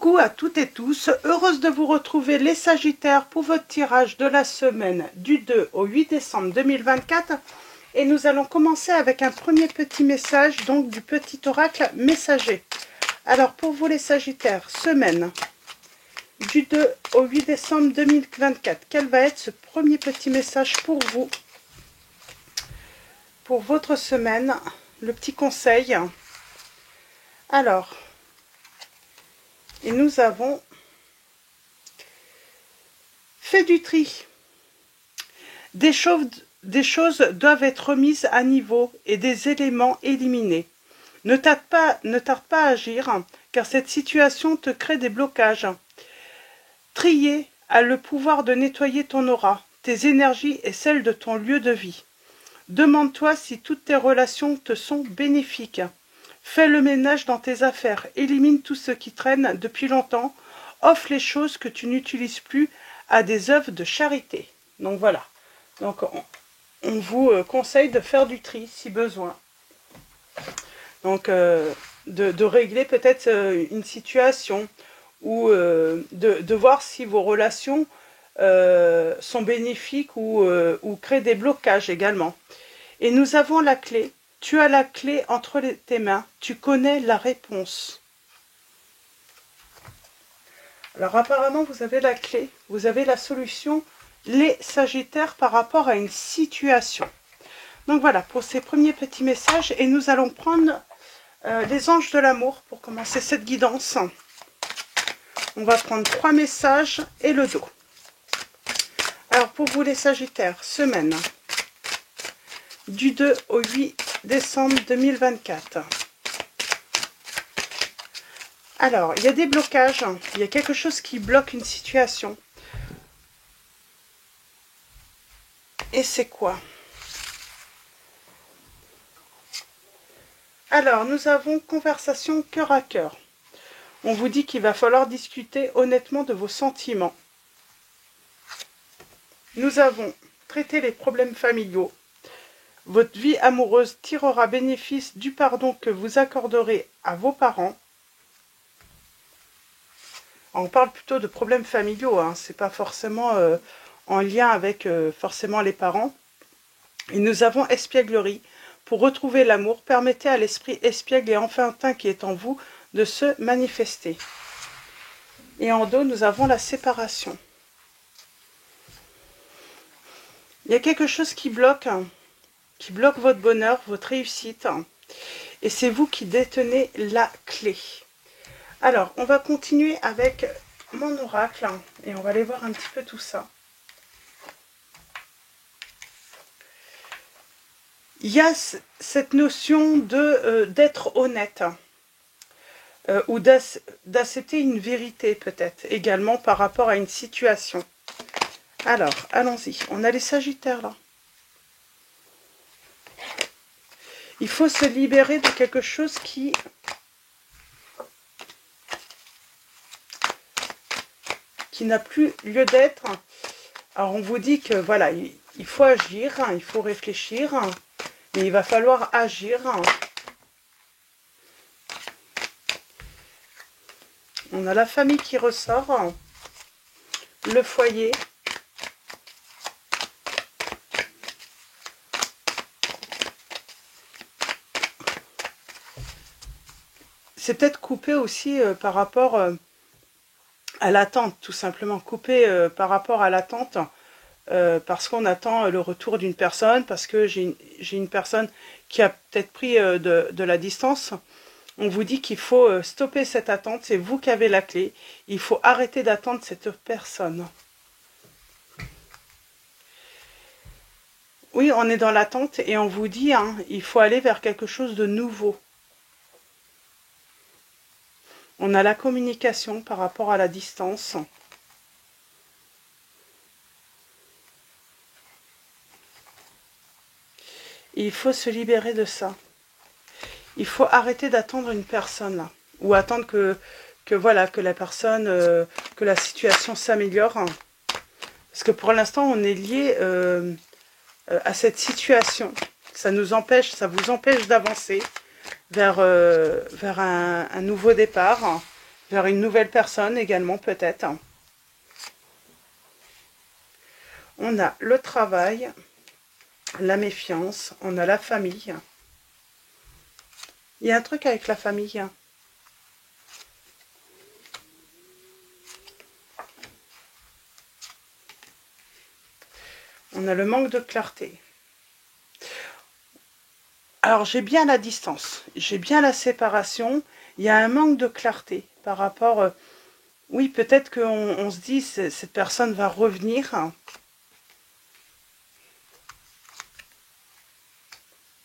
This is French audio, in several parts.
Coucou à toutes et tous, heureuse de vous retrouver les Sagittaires pour votre tirage de la semaine du 2 au 8 décembre 2024. Et nous allons commencer avec un premier petit message, donc du petit oracle messager. Alors pour vous les Sagittaires, semaine du 2 au 8 décembre 2024, quel va être ce premier petit message pour vous, pour votre semaine, le petit conseil. Alors, et nous avons fait du tri. Des choses doivent être remises à niveau et des éléments éliminés. Ne tarde pas à agir, car cette situation te crée des blocages. Trier a le pouvoir de nettoyer ton aura, tes énergies et celles de ton lieu de vie. Demande-toi si toutes tes relations te sont bénéfiques. Fais le ménage dans tes affaires, élimine tout ce qui traîne depuis longtemps, offre les choses que tu n'utilises plus à des œuvres de charité. Donc voilà, donc on vous conseille de faire du tri si besoin. Donc de régler peut-être une situation ou de voir si vos relations sont bénéfiques ou créent des blocages également. Et nous avons la clé. Tu as la clé entre tes mains, tu connais la réponse. Alors apparemment vous avez la clé, vous avez la solution, les Sagittaires, par rapport à une situation. Donc voilà pour ces premiers petits messages, et nous allons prendre les anges de l'amour pour commencer cette guidance. On va prendre 3 messages et le dos. Alors pour vous les Sagittaires, semaine du 2 au 8 décembre 2024. Alors, il y a des blocages, il y a quelque chose qui bloque une situation. Et c'est quoi? Alors, nous avons conversation cœur à cœur. On vous dit qu'il va falloir discuter honnêtement de vos sentiments. Nous avons traité les problèmes familiaux. Votre vie amoureuse tirera bénéfice du pardon que vous accorderez à vos parents. On parle plutôt de problèmes familiaux, hein. C'est pas forcément en lien avec forcément les parents. Et nous avons espièglerie. Pour retrouver l'amour, permettez à l'esprit espiègle et enfantin qui est en vous de se manifester. Et en dos, nous avons la séparation. Il y a quelque chose qui bloque votre bonheur, votre réussite, et c'est vous qui détenez la clé. Alors, on va continuer avec mon oracle, et on va aller voir un petit peu tout ça. Il y a cette notion d'être honnête, ou d'accepter une vérité peut-être, également par rapport à une situation. Alors, allons-y, on a les Sagittaires là. Il faut se libérer de quelque chose qui n'a plus lieu d'être. Alors on vous dit que voilà, il faut agir, il faut réfléchir, mais il va falloir agir. On a la famille qui ressort, le foyer. C'est peut-être coupé aussi par rapport à l'attente, tout simplement. Coupé par rapport à l'attente, parce qu'on attend le retour d'une personne, parce que j'ai une personne qui a peut-être pris de la distance. On vous dit qu'il faut stopper cette attente, c'est vous qui avez la clé. Il faut arrêter d'attendre cette personne. Oui, on est dans l'attente et on vous dit, hein, il faut aller vers quelque chose de nouveau. On a la communication par rapport à la distance. Et il faut se libérer de ça. Il faut arrêter d'attendre une personne là, ou attendre que la personne, que la situation s'améliore. Parce que pour l'instant, on est lié à cette situation. Ça vous empêche d'avancer vers un nouveau départ, vers une nouvelle personne également peut-être. On a le travail, la méfiance, on a la famille. Il y a un truc avec la famille. On a le manque de clarté. Alors j'ai bien la distance, j'ai bien la séparation, il y a un manque de clarté par rapport... oui, peut-être qu'on se dit, cette personne va revenir.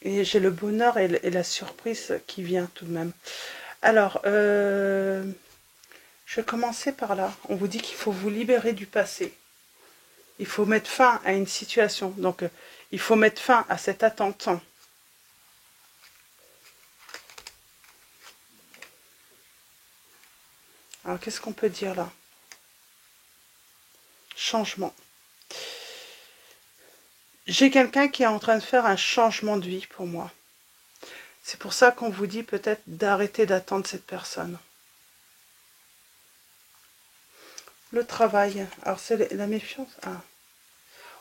Et j'ai le bonheur et la surprise qui vient tout de même. Alors, je vais commencer par là. On vous dit qu'il faut vous libérer du passé. Il faut mettre fin à une situation. Donc, il faut mettre fin à cette attente. Alors, qu'est-ce qu'on peut dire là? Changement. J'ai quelqu'un qui est en train de faire un changement de vie pour moi. C'est pour ça qu'on vous dit peut-être d'arrêter d'attendre cette personne. Le travail. Alors, c'est la méfiance. Ah.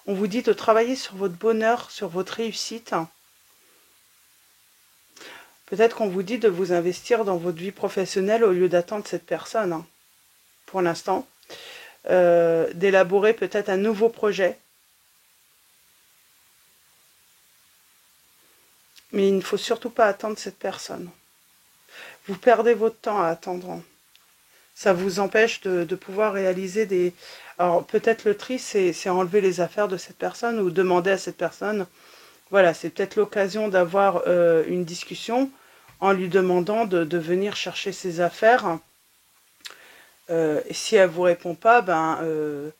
On vous dit de travailler sur votre bonheur, sur votre réussite. Peut-être qu'on vous dit de vous investir dans votre vie professionnelle au lieu d'attendre cette personne. Pour l'instant. D'élaborer peut-être un nouveau projet. Mais il ne faut surtout pas attendre cette personne. Vous perdez votre temps à attendre. Ça vous empêche de pouvoir réaliser des... Alors peut-être le tri, c'est enlever les affaires de cette personne ou demander à cette personne. Voilà, c'est peut-être l'occasion d'avoir une discussion en lui demandant de venir chercher ses affaires. Et si elle ne vous répond pas, ben...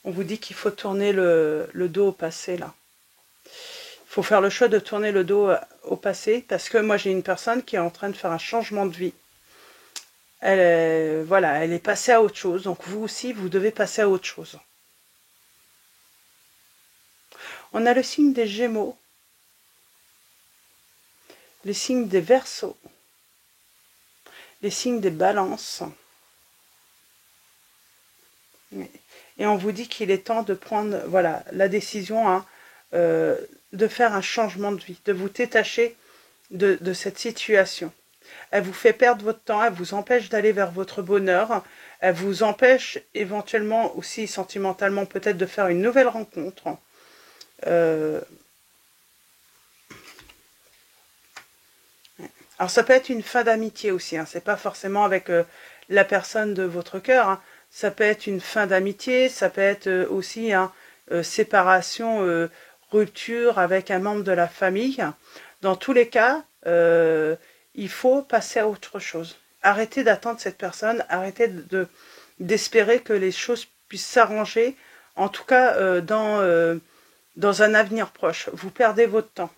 on vous dit qu'il faut tourner le dos au passé, là. Il faut faire le choix de tourner le dos au passé, parce que moi, j'ai une personne qui est en train de faire un changement de vie. Voilà, elle est passée à autre chose. Donc, vous aussi, vous devez passer à autre chose. On a le signe des Gémeaux, les signes des Verseaux, les signes des Balances. Et on vous dit qu'il est temps de prendre, voilà, la décision de faire un changement de vie, de vous détacher de cette situation. Elle vous fait perdre votre temps, elle vous empêche d'aller vers votre bonheur, elle vous empêche éventuellement aussi sentimentalement peut-être de faire une nouvelle rencontre. Alors ça peut être une fin d'amitié aussi, hein. C'est pas forcément avec la personne de votre cœur, hein. Ça peut être une fin d'amitié, ça peut être aussi séparation, rupture avec un membre de la famille. Dans tous les cas, il faut passer à autre chose. Arrêtez d'attendre cette personne, arrêtez d'espérer que les choses puissent s'arranger, en tout cas dans un avenir proche. Vous perdez votre temps.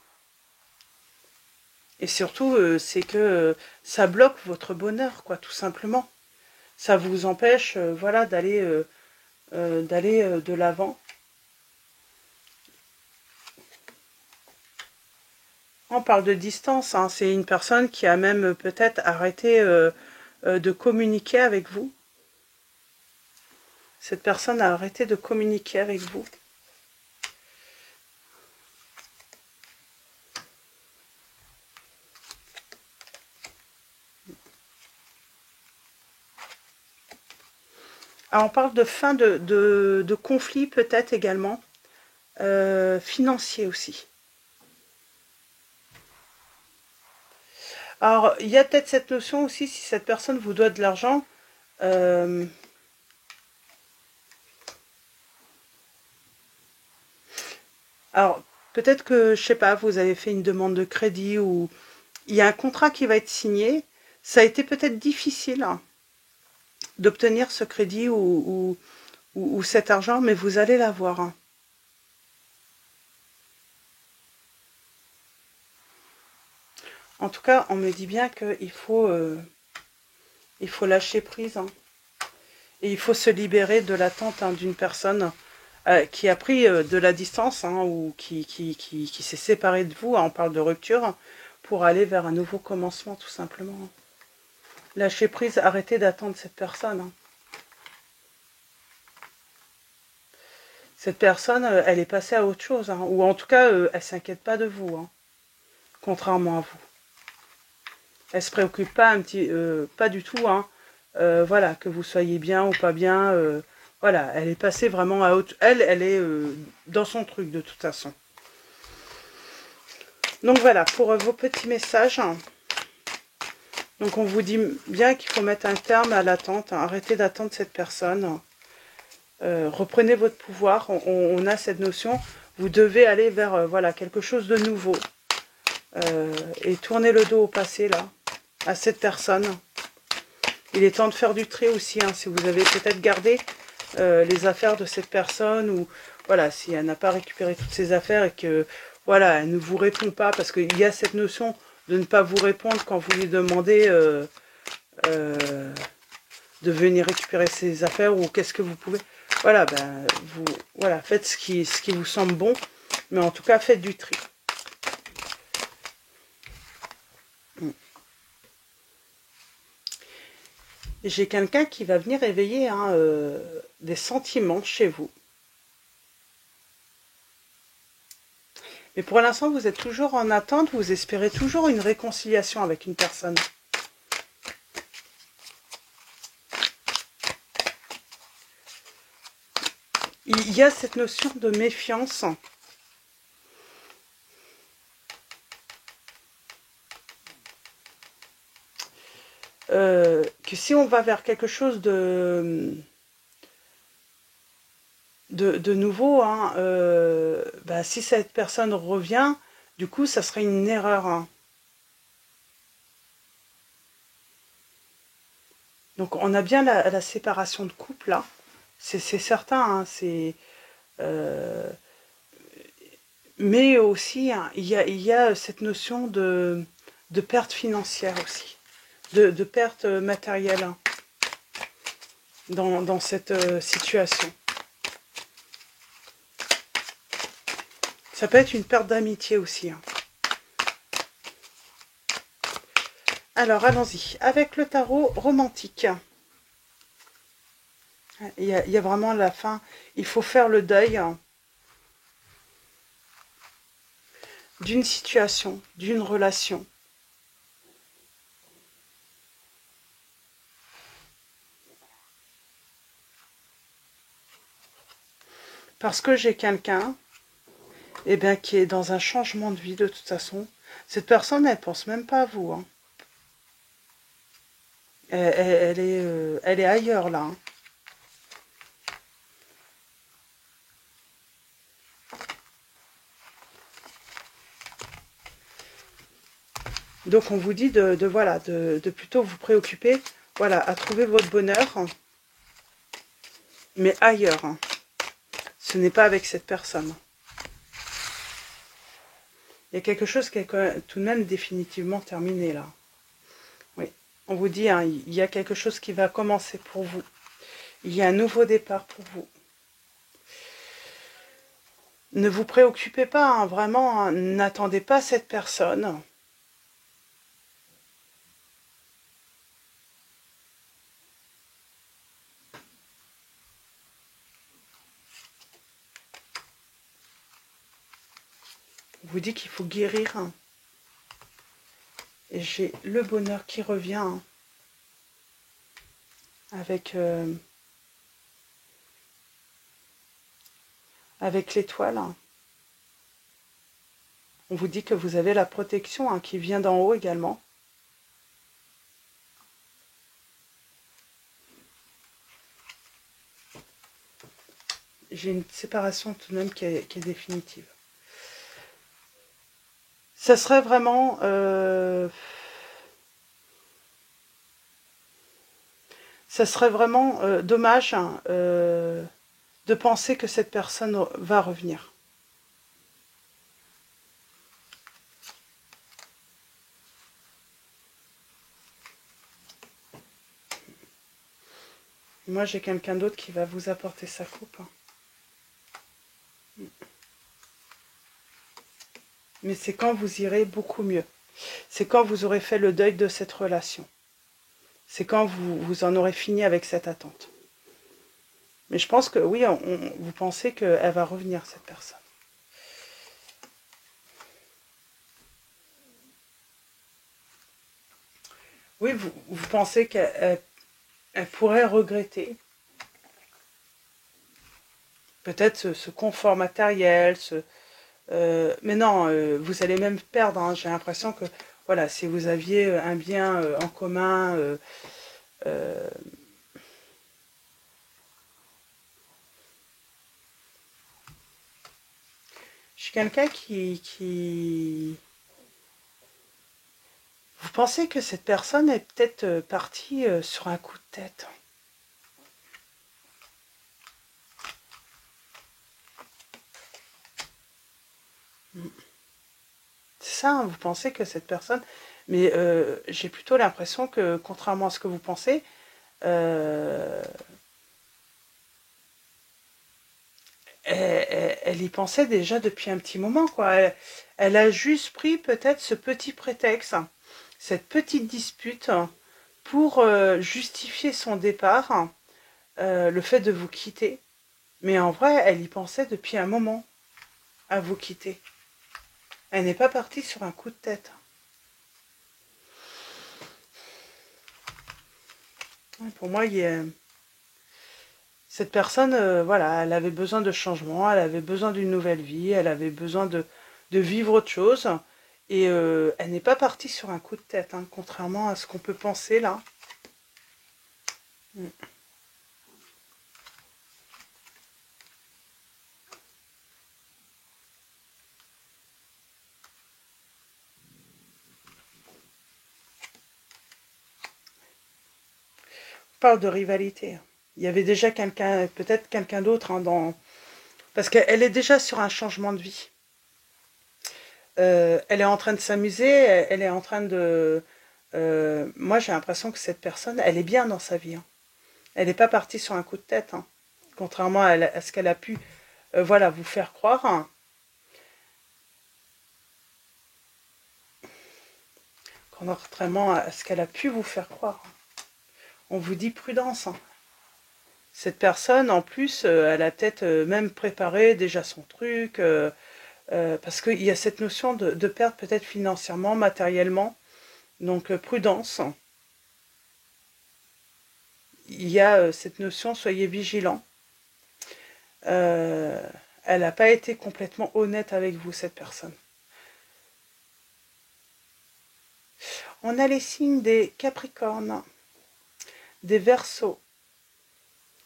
Et surtout, c'est que ça bloque votre bonheur, quoi, tout simplement. Ça vous empêche, voilà, d'aller de l'avant. On parle de distance, hein. C'est une personne qui a même peut-être arrêté de communiquer avec vous. Cette personne a arrêté de communiquer avec vous. Alors, on parle de fin de conflit peut-être également, financier aussi. Alors, il y a peut-être cette notion aussi, si cette personne vous doit de l'argent, alors, peut-être que, je sais pas, vous avez fait une demande de crédit ou il y a un contrat qui va être signé. Ça a été peut-être difficile d'obtenir ce crédit ou cet argent, mais vous allez l'avoir. En tout cas, on me dit bien qu'il faut lâcher prise. Et il faut se libérer de l'attente d'une personne qui a pris de la distance, hein, ou qui s'est séparé de vous, hein, on parle de rupture, pour aller vers un nouveau commencement, tout simplement. Lâchez prise, arrêtez d'attendre cette personne. Hein. Cette personne, elle est passée à autre chose, hein, ou en tout cas, elle s'inquiète pas de vous, hein, contrairement à vous. Elle se préoccupe pas pas du tout, hein, voilà, que vous soyez bien ou pas bien. Voilà, elle est passée vraiment à autre. Elle est dans son truc de toute façon. Donc voilà, pour vos petits messages. Donc on vous dit bien qu'il faut mettre un terme à l'attente, hein, arrêtez d'attendre cette personne. Reprenez votre pouvoir, on a cette notion, vous devez aller vers voilà, quelque chose de nouveau. Et tournez le dos au passé, là, à cette personne. Il est temps de faire du tri aussi, hein, si vous avez peut-être gardé les affaires de cette personne, ou voilà, si elle n'a pas récupéré toutes ses affaires et que voilà, elle ne vous répond pas, parce qu'il y a cette notion de ne pas vous répondre quand vous lui demandez de venir récupérer ses affaires, ou qu'est-ce que vous pouvez. Voilà, ben, voilà, faites ce qui vous semble bon, mais en tout cas, faites du tri. J'ai quelqu'un qui va venir éveiller, hein, des sentiments chez vous. Mais pour l'instant, vous êtes toujours en attente, vous espérez toujours une réconciliation avec une personne. Il y a cette notion de méfiance. Que si on va vers quelque chose de nouveau, hein, bah, si cette personne revient, du coup, ça serait une erreur. Hein. Donc, on a bien la séparation de couple, là. C'est certain, hein, c'est... mais aussi, hein, il y a cette notion de perte financière aussi, de perte matérielle, hein, dans cette situation. Ça peut être une perte d'amitié aussi. Hein. Alors, allons-y. Avec le tarot romantique. Il y a vraiment la fin. Il faut faire le deuil, hein, d'une situation, d'une relation. Parce que j'ai quelqu'un, eh bien, qui est dans un changement de vie de toute façon. Cette personne, elle pense même pas à vous. Hein. Elle est ailleurs là. Hein. Donc on vous dit voilà, de plutôt vous préoccuper, voilà, à trouver votre bonheur, hein, mais ailleurs. Hein. Ce n'est pas avec cette personne. Il y a quelque chose qui est tout de même définitivement terminé là. Oui, on vous dit, hein, il y a quelque chose qui va commencer pour vous. Il y a un nouveau départ pour vous. Ne vous préoccupez pas, hein, vraiment, hein, n'attendez pas cette personne. On vous dit qu'il faut guérir. Hein. Et j'ai le bonheur qui revient, hein, avec l'étoile. Hein. On vous dit que vous avez la protection, hein, qui vient d'en haut également. J'ai une séparation tout de même qui est définitive. Ça serait vraiment... ça serait vraiment dommage, hein, de penser que cette personne va revenir. Moi, j'ai quelqu'un d'autre qui va vous apporter sa coupe. Hein. mais c'est quand vous irez beaucoup mieux. C'est quand vous aurez fait le deuil de cette relation. C'est quand vous en aurez fini avec cette attente. Mais je pense que oui, vous pensez qu'elle va revenir, cette personne. Oui, vous pensez qu'elle pourrait regretter peut-être ce confort matériel, mais non, vous allez même perdre, hein. J'ai l'impression que, voilà, si vous aviez un bien en commun, euh, je suis quelqu'un qui... Vous pensez que cette personne est peut-être partie sur un coup de tête? C'est ça, hein, vous pensez que cette personne... Mais j'ai plutôt l'impression que, contrairement à ce que vous pensez, euh, elle y pensait déjà depuis un petit moment, quoi. Elle a juste pris peut-être ce petit prétexte, cette petite dispute, pour justifier son départ, le fait de vous quitter. Mais en vrai, elle y pensait depuis un moment à vous quitter. Elle n'est pas partie sur un coup de tête. Pour moi, cette personne, voilà, elle avait besoin de changement, elle avait besoin d'une nouvelle vie, elle avait besoin de vivre autre chose. Et elle n'est pas partie sur un coup de tête, hein, contrairement à ce qu'on peut penser là. On parle de rivalité. Il y avait déjà quelqu'un, peut-être quelqu'un d'autre, hein, dans... Parce qu'elle est déjà sur un changement de vie. Elle est en train de s'amuser, elle est en train de... moi, j'ai l'impression que cette personne, elle est bien dans sa vie, hein. Elle n'est pas partie sur un coup de tête, hein, contrairement à ce qu'elle a pu voilà, vous faire croire, hein. Contrairement à ce qu'elle a pu vous faire croire. On vous dit prudence, hein. Cette personne, en plus, elle a peut-être même préparé déjà son truc, parce qu'il y a cette notion de perte peut-être financièrement, matériellement. Donc prudence. Il y a cette notion, soyez vigilants. Euh, Elle n'a pas été complètement honnête avec vous, cette personne. On a les signes des Capricornes, des Verseaux,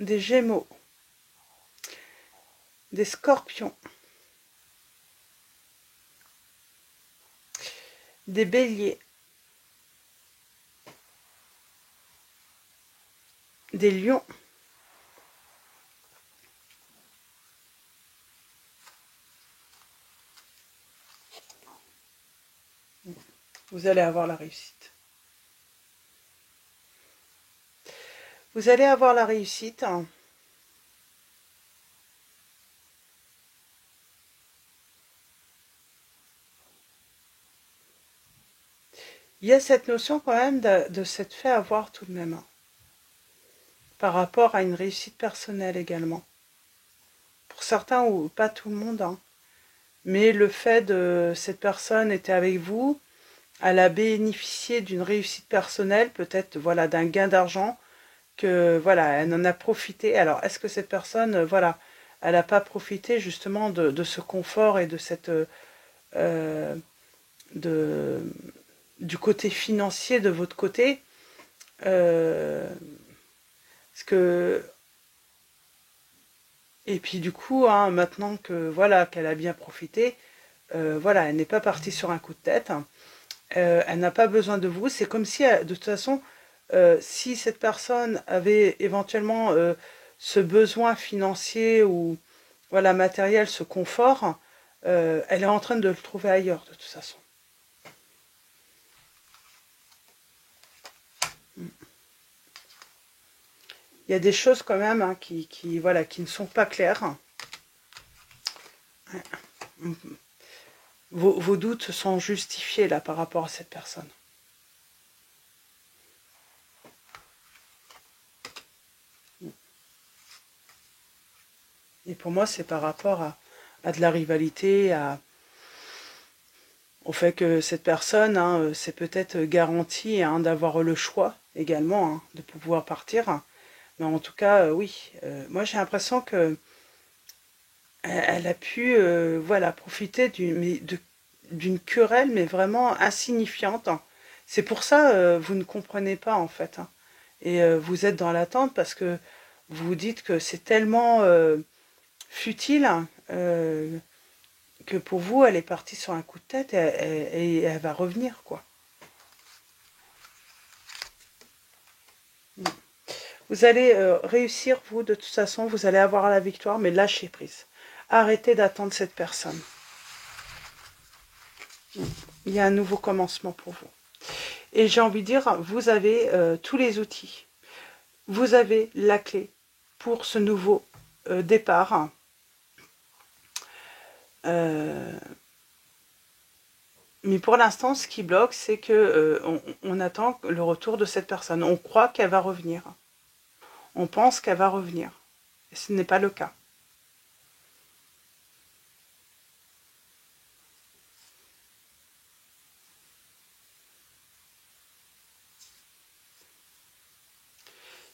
des Gémeaux, des Scorpions, des Béliers, des Lions. Vous allez avoir la réussite. Vous allez avoir la réussite, hein. Il y a cette notion quand même de s'être fait avoir tout de même, hein, par rapport à une réussite personnelle également. Pour certains ou pas tout le monde, hein. Mais le fait de cette personne était avec vous, elle a bénéficié d'une réussite personnelle, peut-être voilà d'un gain d'argent, que voilà, elle en a profité. Alors, est-ce que cette personne, voilà, elle n'a pas profité justement de ce confort et de cette de du côté financier de votre côté, parce que et puis du coup, hein, maintenant que voilà qu'elle a bien profité, voilà, elle n'est pas partie sur un coup de tête, hein. Elle n'a pas besoin de vous. C'est comme si, de toute façon, si cette personne avait éventuellement ce besoin financier ou voilà matériel, ce confort, elle est en train de le trouver ailleurs de toute façon. Il y a des choses quand même, hein, voilà, qui ne sont pas claires. Vos doutes sont justifiés là par rapport à cette personne. Et pour moi, c'est par rapport à de la rivalité, au fait que cette personne, hein, c'est peut-être garanti hein, d'avoir le choix également, hein, de pouvoir partir. Mais en tout cas, oui, moi j'ai l'impression que elle a pu voilà, profiter d'une querelle, mais vraiment insignifiante. C'est pour ça vous ne comprenez pas en fait. Hein. Et vous êtes dans l'attente parce que vous vous dites que c'est tellement futile que pour vous, elle est partie sur un coup de tête et elle va revenir, quoi. Vous allez réussir, vous, de toute façon, vous allez avoir la victoire, mais lâchez prise. Arrêtez d'attendre cette personne. Il y a un nouveau commencement pour vous. Et j'ai envie de dire, vous avez tous les outils. Vous avez la clé pour ce nouveau départ. Mais pour l'instant, ce qui bloque, c'est que on attend le retour de cette personne. On croit qu'elle va revenir. On pense qu'elle va revenir. Et ce n'est pas le cas.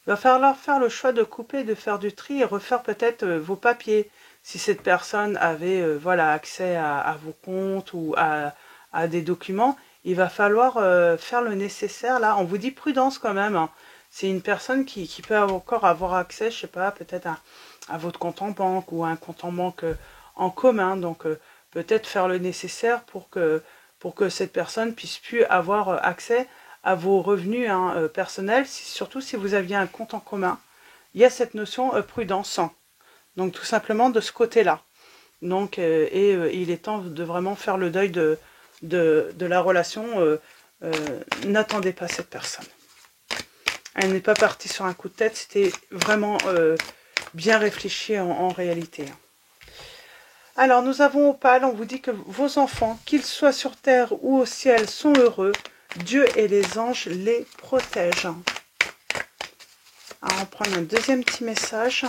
Il va falloir faire le choix de couper, de faire du tri et refaire peut-être vos papiers. Si cette personne avait voilà, accès à vos comptes ou à des documents, il va falloir faire le nécessaire. Là, on vous dit prudence quand même. Hein. C'est une personne qui peut encore avoir accès, je sais pas, peut-être à votre compte en banque ou à un compte en banque en commun. Donc, peut-être faire le nécessaire pour que cette personne puisse plus avoir accès à vos revenus hein, personnels, surtout si vous aviez un compte en commun. Il y a cette notion prudence. Donc, tout simplement de ce côté-là. Donc, il est temps de vraiment faire le deuil de la relation. N'attendez pas cette personne. Elle n'est pas partie sur un coup de tête, c'était vraiment bien réfléchi en réalité. Alors, nous avons Opale, on vous dit que vos enfants, qu'ils soient sur terre ou au ciel, sont heureux. Dieu et les anges les protègent. Alors, on prend un deuxième petit message.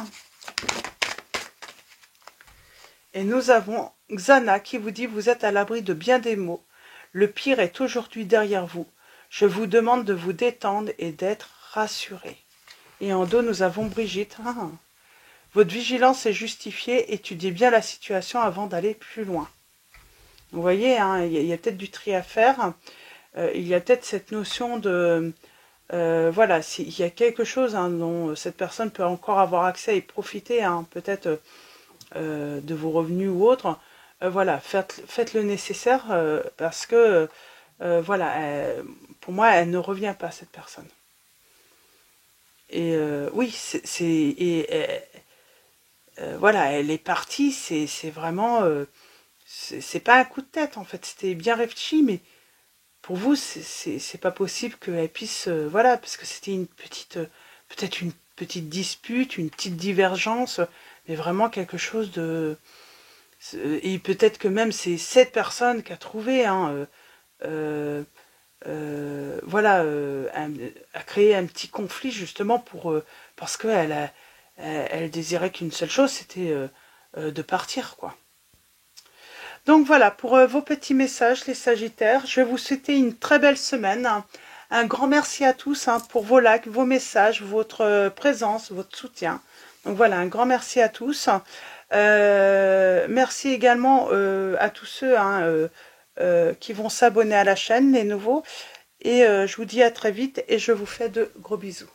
Et nous avons Xana qui vous dit « Vous êtes à l'abri de bien des maux. Le pire est aujourd'hui derrière vous. Je vous demande de vous détendre et d'être rassuré. » Et en dos, nous avons Brigitte. Ah. Votre vigilance est justifiée. Étudiez bien la situation avant d'aller plus loin. Vous voyez, hein, il y a peut-être du tri à faire. Il y a peut-être cette notion de... voilà, s'il y a quelque chose hein, dont cette personne peut encore avoir accès et profiter, hein, peut-être de vos revenus ou autres, voilà, faites le nécessaire parce que, voilà, pour moi, elle ne revient pas, cette personne. Et oui, voilà, elle est partie, c'est vraiment... c'est pas un coup de tête, en fait, c'était bien réfléchi, mais pour vous, c'est pas possible qu'elle puisse... voilà, parce que c'était une petite... peut-être une petite dispute, une petite divergence, mais vraiment quelque chose de... Et peut-être que même c'est cette personne qui a trouvé, hein, voilà, a créé un petit conflit justement parce qu'elle elle désirait qu'une seule chose, c'était de partir, quoi. Donc voilà, pour vos petits messages, les Sagittaires, je vais vous souhaiter une très belle semaine. Un grand merci à tous hein, pour vos likes, vos messages, votre présence, votre soutien. Donc voilà, un grand merci à tous. Merci également à tous ceux hein, qui vont s'abonner à la chaîne, les nouveaux. Et je vous dis à très vite et je vous fais de gros bisous.